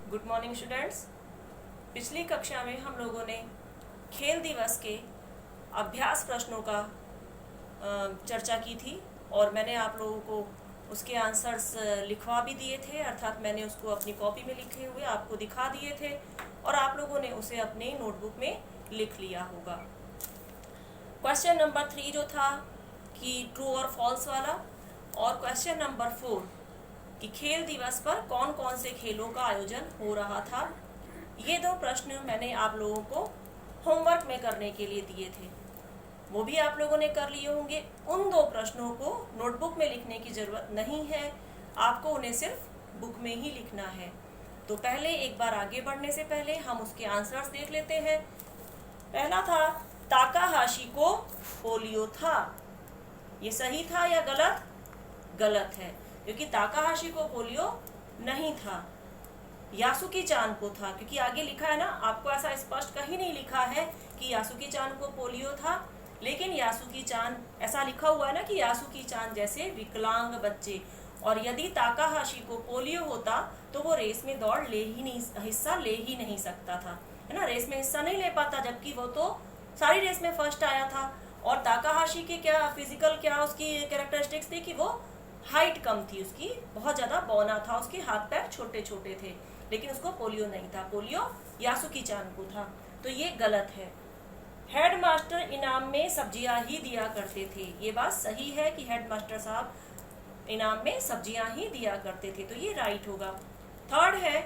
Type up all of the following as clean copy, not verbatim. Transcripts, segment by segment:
Good morning students. पिछली कक्षा में हम लोगों ने खेल दिवस के अभ्यास प्रश्नों का चर्चा की थी और मैंने आप लोगों को उसके आंसर्स लिखवा भी दिए थे, अर्थात मैंने उसको अपनी कॉपी में लिखे हुए आपको दिखा दिए थे और आप लोगों ने उसे अपने नोटबुक में लिख लिया होगा। क्वेश्चन नंबर 3 जो था कि ट्रू और फॉल्स वाला, और क्वेश्चन नंबर 4 कि खेल दिवस पर कौन कौन से खेलों का आयोजन हो रहा था। ये दो प्रश्न मैंने आप लोगों को होमवर्क में करने के लिए दिए थे, वो भी आप लोगों ने कर लिए होंगे। उन दो प्रश्नों को नोटबुक में लिखने की जरूरत नहीं है, आपको उन्हें सिर्फ बुक में ही लिखना है। तो पहले एक बार आगे बढ़ने से पहले हम उसके आंसर्स देख लेते हैं। पहला था ताकाहाशी को पोलियो था। ये सही था या गलत? गलत है, क्योंकि ताकाहाशी को पोलियो नहीं था, यासुकी चान को था। क्योंकि आगे लिखा है ना, आपको ऐसा स्पष्ट कहीं नहीं लिखा है कि यासुकी चान को पोलियो था, लेकिन यासुकी चान ऐसा लिखा हुआ है ना कि यासुकी चान जैसे विकलांग बच्चे। और यदि ताकाहाशी को पोलियो होता तो वो रेस में हिस्सा ले ही नहीं सकता था, है ना, रेस में हिस्सा नहीं ले पाता, जबकि वो तो सारी रेस में फर्स्ट आया था। और ताकाहाशी के क्या फिजिकल क्या उसकी कैरेक्टरिस्टिक्स थी कि वो हाइट कम थी, उसकी बहुत ज्यादा बौना था, उसके हाथ पैर छोटे छोटे थे, लेकिन उसको पोलियो नहीं था, पोलियो यासुकी चान को था। तो ये गलत है। हेडमास्टर इनाम में सब्जियां ही दिया करते थे। ये बात सही है कि हेडमास्टर साहब इनाम में सब्जियां ही दिया करते थे, तो ये राइट होगा। थर्ड है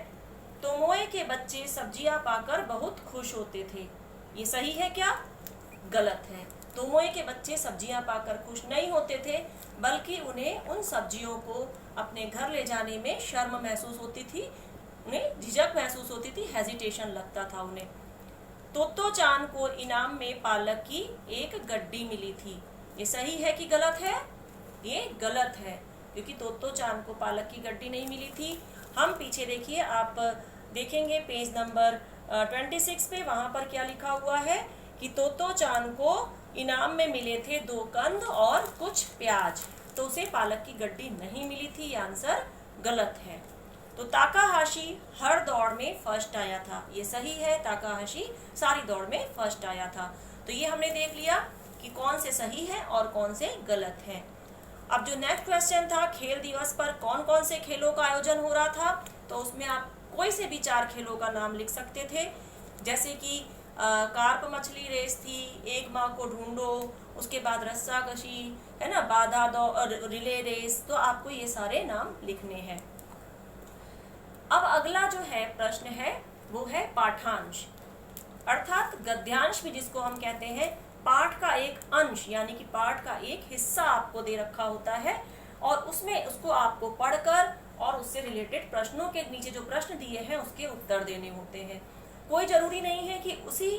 तोमोए के बच्चे सब्जियां पाकर बहुत खुश होते थे। ये सही है क्या? गलत है। तोमोए के बच्चे सब्जियां पाकर खुश नहीं होते थे, बल्कि उन्हें उन सब्जियों को अपने घर ले जाने में शर्म महसूस होती थी, उन्हें झिझक महसूस होती थी, हेजिटेशन लगता था उन्हें। तोतो चान को इनाम में पालक की एक गड्डी मिली थी। ये सही है कि गलत है? ये गलत है, क्योंकि तोतो चान को पालक की गड्डी नहीं मिली थी। हम पीछे देखिए, आप देखेंगे पेज नंबर 26 पे, वहां पर क्या लिखा हुआ है कि तोतो चान को इनाम में मिले थे 2 कंद और कुछ प्याज, तो उसे पालक की गड्डी नहीं मिली थी। ये आंसर गलत है। तो ताकाहाशी हर दौड़ में फर्स्ट आया था। ये सही है, ताकाहाशी सारी दौड़ में फर्स्ट आया था। तो ये हमने देख लिया कि कौन से सही है और कौन से गलत है। अब जो नेक्स्ट क्वेश्चन था, खेल दिवस पर कौन कौन से खेलों का आयोजन हो रहा था, तो उसमें आप कोई से भी 4 खेलों का नाम लिख सकते थे, जैसे कि कार्प मछली रेस थी, एक माँ को ढूंढो, उसके बाद रस्साकशी, है ना, बाधा दौड़, रिले रेस। तो आपको ये सारे नाम लिखने हैं। अब अगला जो है प्रश्न है वो है पाठांश, अर्थात गद्यांश भी जिसको हम कहते हैं। पाठ का एक अंश यानी कि पाठ का एक हिस्सा आपको दे रखा होता है और उसमें उसको आपको पढ़कर और उससे रिलेटेड प्रश्नों के नीचे जो प्रश्न दिए हैं उसके उत्तर देने होते हैं। कोई जरूरी नहीं है कि उसी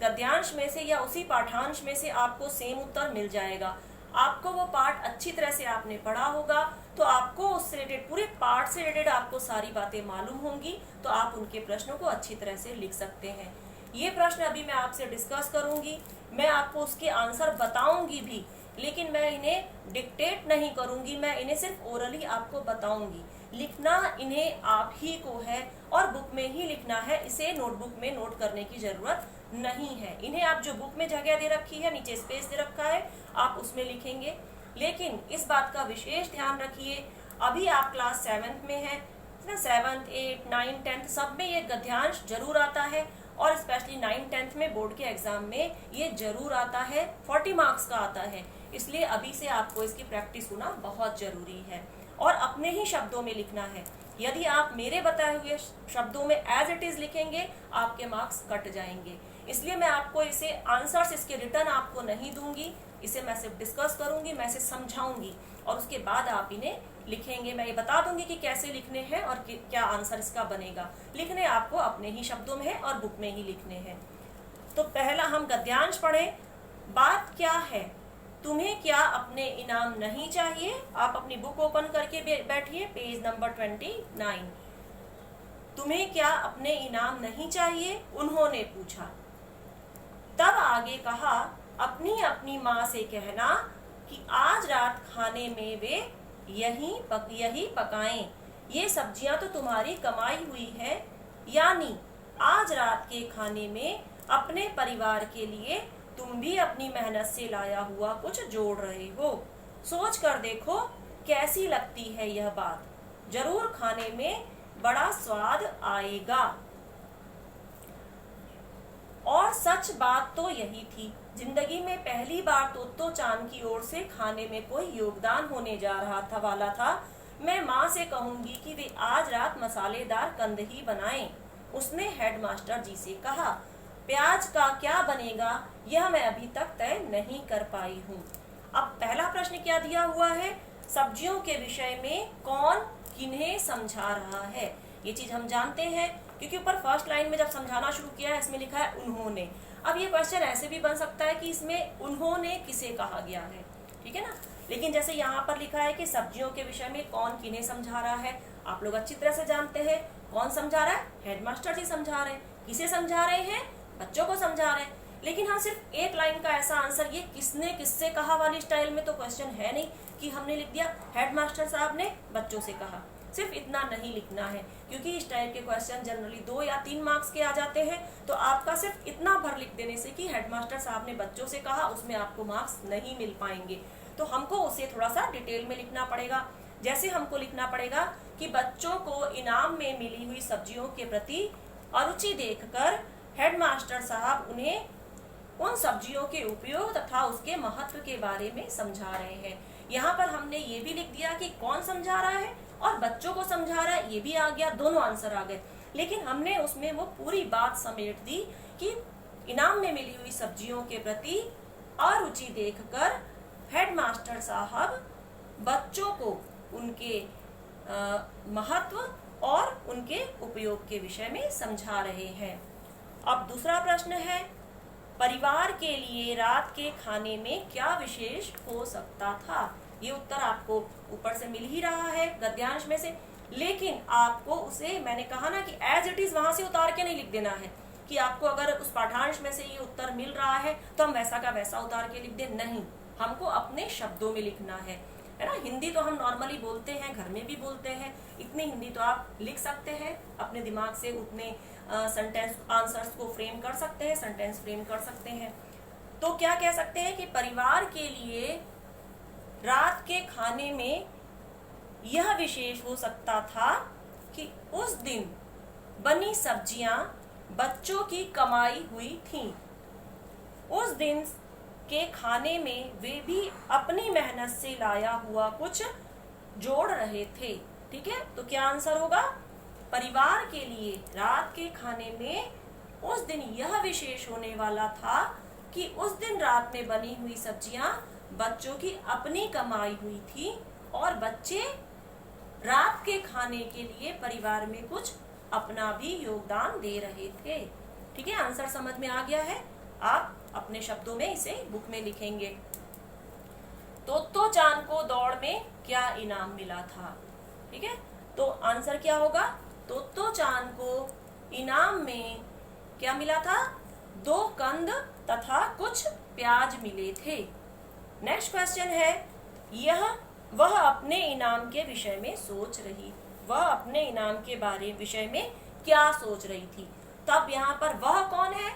गद्यांश में से या उसी पाठांश में से आपको सेम उत्तर मिल जाएगा। आपको वो पाठ अच्छी तरह से आपने पढ़ा होगा, तो आपको उससे रिलेटेड, पूरे पाठ से रिलेटेड आपको सारी बातें मालूम होंगी, तो आप उनके प्रश्नों को अच्छी तरह से लिख सकते हैं। ये प्रश्न अभी मैं आपसे डिस्कस करूंगी, मैं आपको उसके आंसर बताऊंगी भी, लेकिन मैं इन्हें डिक्टेट नहीं करूंगी, मैं इन्हें सिर्फ ओरली आपको बताऊंगी। लिखना इन्हें आप ही को है और बुक में ही लिखना है, इसे नोटबुक में नोट करने की जरूरत नहीं है। इन्हें आप जो बुक में जगह दे रखी है, नीचे स्पेस दे रखा है, आप उसमें लिखेंगे। लेकिन इस बात का विशेष ध्यान रखिए, अभी आप क्लास 7th में हैं ना, 7th 8 9 10 सब में ये गद्यांश जरूर आता है, और स्पेशली 9 10th में बोर्ड के एग्जाम में ये जरूर आता है, 40 मार्क्स का आता है। इसलिए अभी से आपको इसकी प्रैक्टिस होना बहुत जरूरी है और अपने ही शब्दों में लिखना है। यदि आप मेरे बताए हुए शब्दों में एज इट इज लिखेंगे, आपके मार्क्स कट जाएंगे। इसलिए मैं आपको इसे आंसर्स इसके रिटर्न आपको नहीं दूंगी, इसे मैं सिर्फ डिस्कस करूंगी, मैं इसे समझाऊंगी और उसके बाद आप इन्हें लिखेंगे। मैं ये बता दूंगी कि कैसे लिखने हैं और क्या आंसर इसका बनेगा। लिखने आपको अपने ही शब्दों में है और बुक में ही लिखने हैं। तो पहला हम गद्यांश पढ़ें। बात क्या है, तुम्हें क्या अपने इनाम नहीं चाहिए? आप अपनी बुक ओपन करके बैठिए, पेज नंबर 29। तुम्हें क्या अपने इनाम नहीं चाहिए? उन्होंने पूछा। तब आगे कहा, अपनी अपनी माँ से कहना कि आज रात खाने में वे यही पकाएं। ये सब्जियां तो तुम्हारी कमाई हुई है, यानी आज रात के खाने में अपने परिवार के लिए तुम भी अपनी मेहनत से लाया हुआ कुछ जोड़ रहे हो। सोच कर देखो कैसी लगती है यह बात, जरूर खाने में बड़ा स्वाद आएगा। और सच बात तो यही थी। जिंदगी में पहली बार तोत्तो चान की ओर से खाने में कोई योगदान होने जा रहा था वाला था। मैं माँ से कहूंगी कि वे आज रात मसालेदार कंद ही बनाएं। उसने हेडमास्टर जी से कहा। प्याज का क्या बनेगा यह मैं अभी तक तय नहीं कर पाई हूँ। अब पहला प्रश्न क्या दिया हुआ है, सब्जियों के विषय में कौन किन्हें समझा रहा है। ये चीज हम जानते हैं क्योंकि ऊपर फर्स्ट लाइन में जब समझाना शुरू किया है इसमें लिखा है उन्होंने। अब ये क्वेश्चन ऐसे भी बन सकता है कि इसमें उन्होंने किसे कहा गया है, ठीक है ना। लेकिन जैसे यहाँ पर लिखा है कि सब्जियों के विषय में कौन किन्हें समझा रहा है, आप लोग अच्छी तरह से जानते हैं कौन समझा रहा है, हेडमास्टर जी समझा रहे हैं। किसे समझा रहे हैं, बच्चों को समझा रहे हैं। लेकिन हाँ सिर्फ एक लाइन का ऐसा आंसर, ये किसने किससे कहा वाली स्टाइल में तो क्वेश्चन है नहीं कि हमने लिख दिया हेडमास्टर साहब ने बच्चों से कहा। सिर्फ इतना नहीं लिखना है क्योंकि इस टाइप के क्वेश्चन जनरली 2 या 3 मार्क्स के आ जाते हैं। तो आपका सिर्फ इतना भर लिख देने से कि हेडमास्टर साहब ने बच्चों से कहा, उसमें आपको मार्क्स नहीं मिल पाएंगे। तो हमको उसे थोड़ा सा डिटेल में लिखना पड़ेगा। जैसे हमको लिखना पड़ेगा कि बच्चों को इनाम में मिली हुई सब्जियों के प्रति अरुचि देखकर हेडमास्टर साहब उन्हें उन सब्जियों के उपयोग तथा उसके महत्व के बारे में समझा रहे हैं। यहाँ पर हमने ये भी लिख दिया कि कौन समझा रहा है और बच्चों को समझा रहा है, ये भी आ गया, दोनों आंसर आ गए। लेकिन हमने उसमें वो पूरी बात समेट दी कि इनाम में मिली हुई सब्जियों के प्रति अरुचि देखकर हेडमास्टर साहब बच्चों को उनके महत्व और उनके उपयोग के विषय में समझा रहे हैं। अब दूसरा प्रश्न है, परिवार के लिए रात के खाने में क्या विशेष हो सकता था। ये उत्तर आपको ऊपर से मिल ही रहा है गद्यांश में से, लेकिन आपको उसे मैंने कहा ना कि एज इट इज वहां से उतार के नहीं लिख देना है कि आपको अगर उस पाठांश में से ये उत्तर मिल रहा है तो हम वैसा का वैसा उतार के लिख दे, नहीं, हमको अपने शब्दों में लिखना है ना। हिंदी तो हम नॉर्मली बोलते हैं, घर में भी बोलते हैं, इतनी हिंदी तो आप लिख सकते हैं अपने दिमाग से, उतने सेंटेंस आंसर्स को फ्रेम कर सकते हैं, सेंटेंस फ्रेम कर सकते हैं। तो क्या कह सकते हैं कि परिवार के लिए रात के खाने में यह विशेष हो सकता था कि उस दिन बनी सब्जियां बच्चों की कमाई हुई थीं। उस दिन के खाने में वे भी अपनी मेहनत से लाया हुआ कुछ जोड़ रहे थे, ठीक है। तो क्या आंसर होगा, परिवार के लिए रात के खाने में उस दिन यह विशेष होने वाला था कि उस दिन रात में बनी हुई सब्जियां बच्चों की अपनी कमाई हुई थी और बच्चे रात के खाने के लिए परिवार में कुछ अपना भी योगदान दे रहे थे, ठीक है। आंसर समझ में आ गया है, आप अपने शब्दों में इसे बुक में लिखेंगे। तोत्तो चान को दौड़ में क्या इनाम मिला था, ठीक है। तो आंसर क्या होगा, तोत्तो चान को इनाम में क्या मिला था, 2 कंद तथा कुछ प्याज मिले थे। नेक्स्ट क्वेश्चन है, वह अपने इनाम के विषय में सोच रही, वह अपने इनाम के विषय में क्या सोच रही थी। तब यहाँ पर वह कौन है,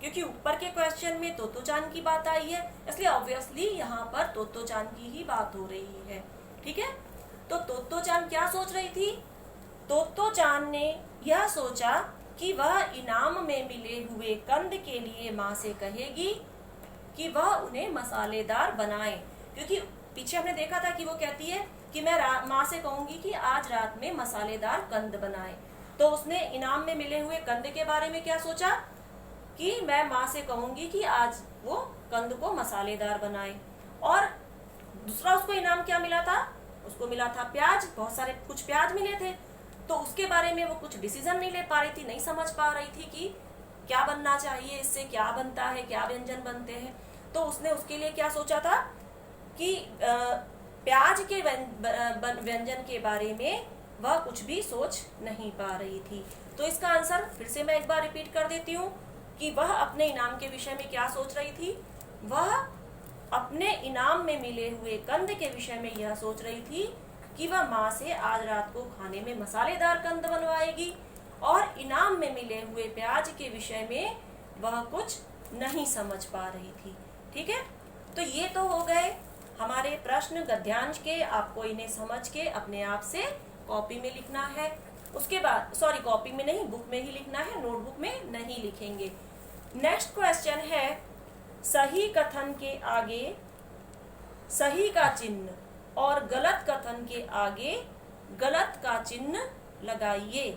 क्योंकि ऊपर के क्वेश्चन में तोत्तो चान की बात आई है, इसलिए ऑब्वियसली यहाँ पर तोत्तो चान की ही बात हो रही है, ठीक है। तो तोत्तो चान क्या सोच रही थी, तोत्तो चान ने यह सोचा कि वह इनाम में मिले हुए कंद के लिए माँ से कहेगी कि वह उन्हें मसालेदार बनाए, क्योंकि पीछे हमने देखा था कि वो कहती है कि मैं माँ से कहूंगी कि आज रात में मसालेदार कंद बनाए। तो उसने इनाम में मिले हुए कंद के बारे में क्या सोचा कि मैं माँ से कहूंगी कि आज वो कंद को मसालेदार बनाए। और दूसरा उसको इनाम क्या मिला था, उसको मिला था प्याज, बहुत सारे कुछ प्याज मिले थे। तो उसके बारे में वो कुछ डिसीजन नहीं ले पा रही थी, नहीं समझ पा रही थी कि क्या बनना चाहिए, इससे क्या बनता है, क्या व्यंजन बनते हैं। तो उसने उसके लिए क्या सोचा था कि प्याज के व्यंजन के बारे में वह कुछ भी सोच नहीं पा रही थी। तो इसका आंसर फिर से मैं एक बार रिपीट कर देती हूँ कि वह अपने इनाम के विषय में क्या सोच रही थी, वह अपने इनाम में मिले हुए कंद के विषय में यह सोच रही थी कि वह माँ से आज रात को खाने में मसालेदार कंद बनवाएगी और इनाम में मिले हुए प्याज के विषय में वह कुछ नहीं समझ पा रही थी। ठीक है, तो ये तो हो गए हमारे प्रश्न गद्यांश के। आपको इन्हें समझ के अपने आप से कॉपी में लिखना है। उसके बाद सॉरी, कॉपी में नहीं, बुक में ही लिखना है, नोटबुक में नहीं लिखेंगे। नेक्स्ट क्वेश्चन है, सही कथन के आगे सही का चिन्ह और गलत कथन के आगे गलत का चिन्ह लगाइए।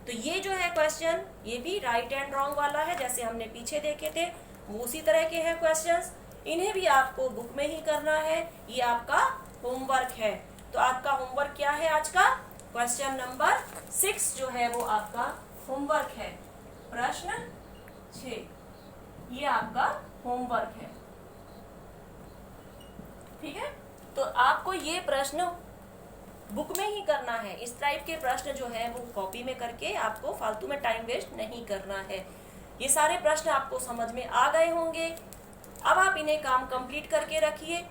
तो ये जो है क्वेश्चन, ये भी राइट एंड रॉन्ग वाला है, जैसे हमने पीछे देखे थे वो उसी तरह के हैं क्वेश्चंस। इन्हें भी आपको बुक में ही करना है, ये आपका होमवर्क है। तो आपका होमवर्क क्या है आज का? क्वेश्चन नंबर 6 जो है वो आपका होमवर्क है, प्रश्न 6, ये आपका होमवर्क है। ठीक है, तो आपको ये प्रश्न बुक में ही करना है। इस टाइप के प्रश्न जो है वो कॉपी में करके आपको फालतू में टाइम वेस्ट नहीं करना है। ये सारे प्रश्न आपको समझ में आ गए होंगे। अब आप इन्हें काम कंप्लीट करके रखिए।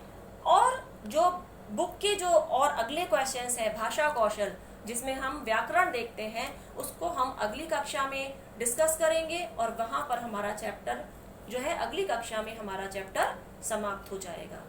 और जो बुक के जो और अगले क्वेश्चंस है भाषा कौशल, जिसमें हम व्याकरण देखते हैं, उसको हम अगली कक्षा में डिस्कस करेंगे और वहां पर हमारा चैप्टर जो है अगली कक्षा में हमारा चैप्टर समाप्त हो जाएगा।